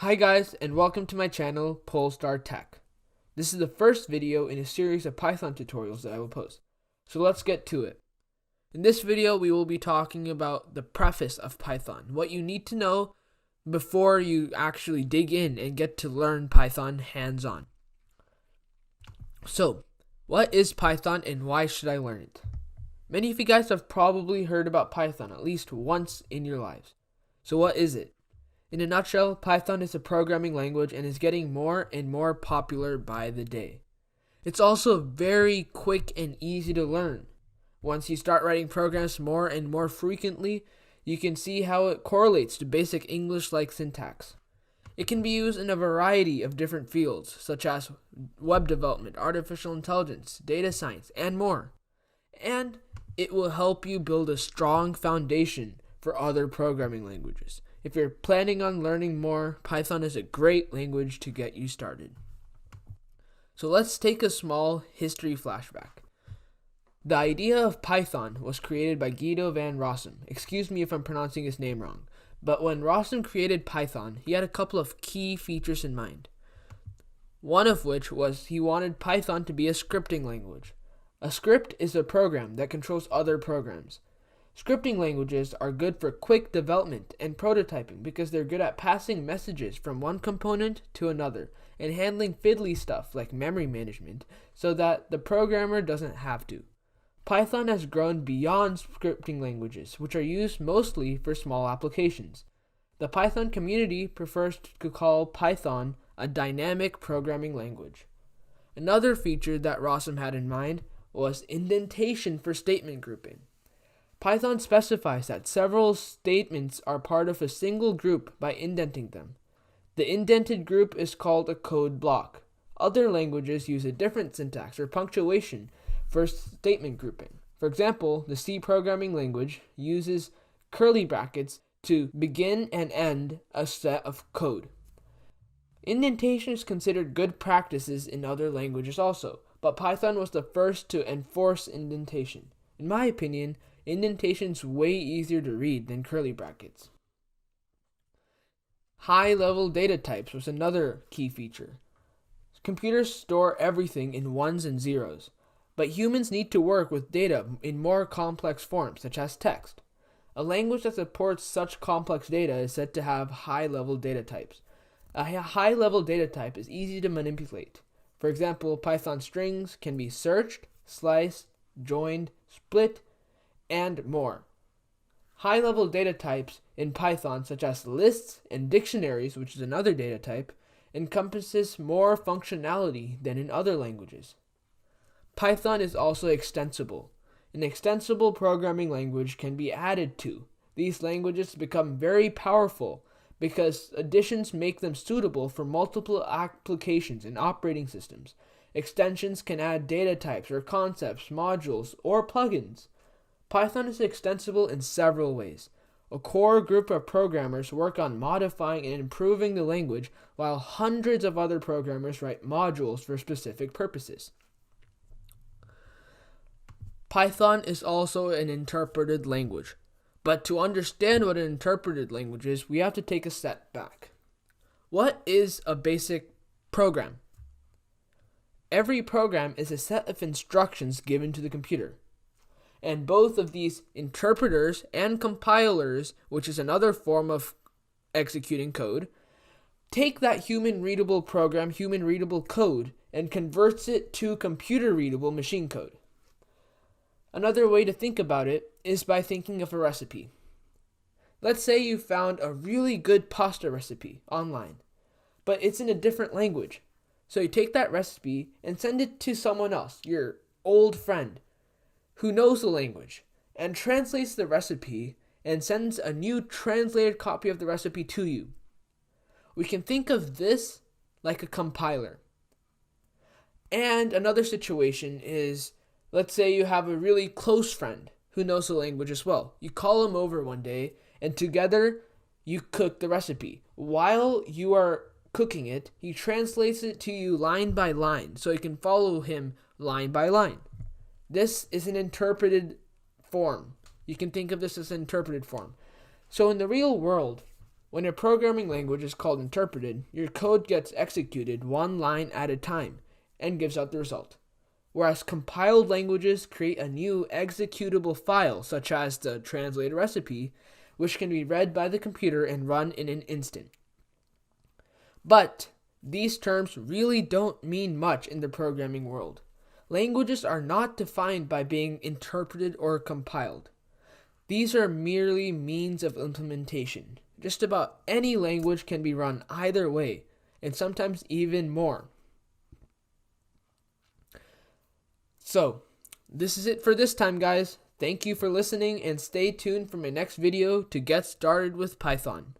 Hi guys, and welcome to my channel, Polestar Tech. This is the first video in a series of Python tutorials that I will post. So let's get to it. In this video, we will be talking about the preface of Python, what you need to know before you actually dig in and get to learn Python hands-on. So, what is Python and why should I learn it? Many of you guys have probably heard about Python at least once in your lives. So what is it? In a nutshell, Python is a programming language and is getting more and more popular by the day. It's also very quick and easy to learn. Once you start writing programs more and more frequently, you can see how it correlates to basic English-like syntax. It can be used in a variety of different fields, such as web development, artificial intelligence, data science, and more. And it will help you build a strong foundation for other programming languages. If you're planning on learning more, Python is a great language to get you started. So let's take a small history flashback. The idea of Python was created by Guido van Rossum. Excuse me if I'm pronouncing his name wrong. But when Rossum created Python, he had a couple of key features in mind. One of which was he wanted Python to be a scripting language. A script is a program that controls other programs. Scripting languages are good for quick development and prototyping because they're good at passing messages from one component to another and handling fiddly stuff like memory management so that the programmer doesn't have to. Python has grown beyond scripting languages, which are used mostly for small applications. The Python community prefers to call Python a dynamic programming language. Another feature that Rossum had in mind was indentation for statement grouping. Python specifies that several statements are part of a single group by indenting them. The indented group is called a code block. Other languages use a different syntax or punctuation for statement grouping. For example, the C programming language uses curly brackets to begin and end a set of code. Indentation is considered good practices in other languages also, but Python was the first to enforce indentation. In my opinion, indentation is way easier to read than curly brackets. High-level data types was another key feature. Computers store everything in ones and zeros, but humans need to work with data in more complex forms, such as text. A language that supports such complex data is said to have high-level data types. A high-level data type is easy to manipulate. For example, Python strings can be searched, sliced, joined, split, and more. High-level data types in Python, such as lists and dictionaries, which is another data type, encompasses more functionality than in other languages. Python is also extensible. An extensible programming language can be added to. These languages become very powerful because additions make them suitable for multiple applications and operating systems. Extensions can add data types or concepts, modules, or plugins. Python is extensible in several ways. A core group of programmers work on modifying and improving the language, while hundreds of other programmers write modules for specific purposes. Python is also an interpreted language. But to understand what an interpreted language is, we have to take a step back. What is a basic program? Every program is a set of instructions given to the computer. And both of these interpreters and compilers, which is another form of executing code, take that human-readable program, human-readable code, and converts it to computer-readable machine code. Another way to think about it is by thinking of a recipe. Let's say you found a really good pasta recipe online, but it's in a different language. So you take that recipe and send it to someone else, your old friend, who knows the language, and translates the recipe and sends a new translated copy of the recipe to you. We can think of this like a compiler. And another situation is, let's say you have a really close friend who knows the language as well. You call him over one day, and together you cook the recipe. While you are cooking it, he translates it to you line by line, so you can follow him line by line. This is an interpreted form. You can think of this as an interpreted form. So in the real world, When a programming language is called interpreted, your code gets executed one line at a time and gives out the result. Whereas compiled languages create a new executable file, such as the translated recipe, which can be read by the computer and run in an instant. But these terms really don't mean much in the programming world. Languages are not defined by being interpreted or compiled. These are merely means of implementation. Just about any language can be run either way, and sometimes even more. So, this is it for this time, guys. Thank you for listening, and stay tuned for my next video to get started with Python.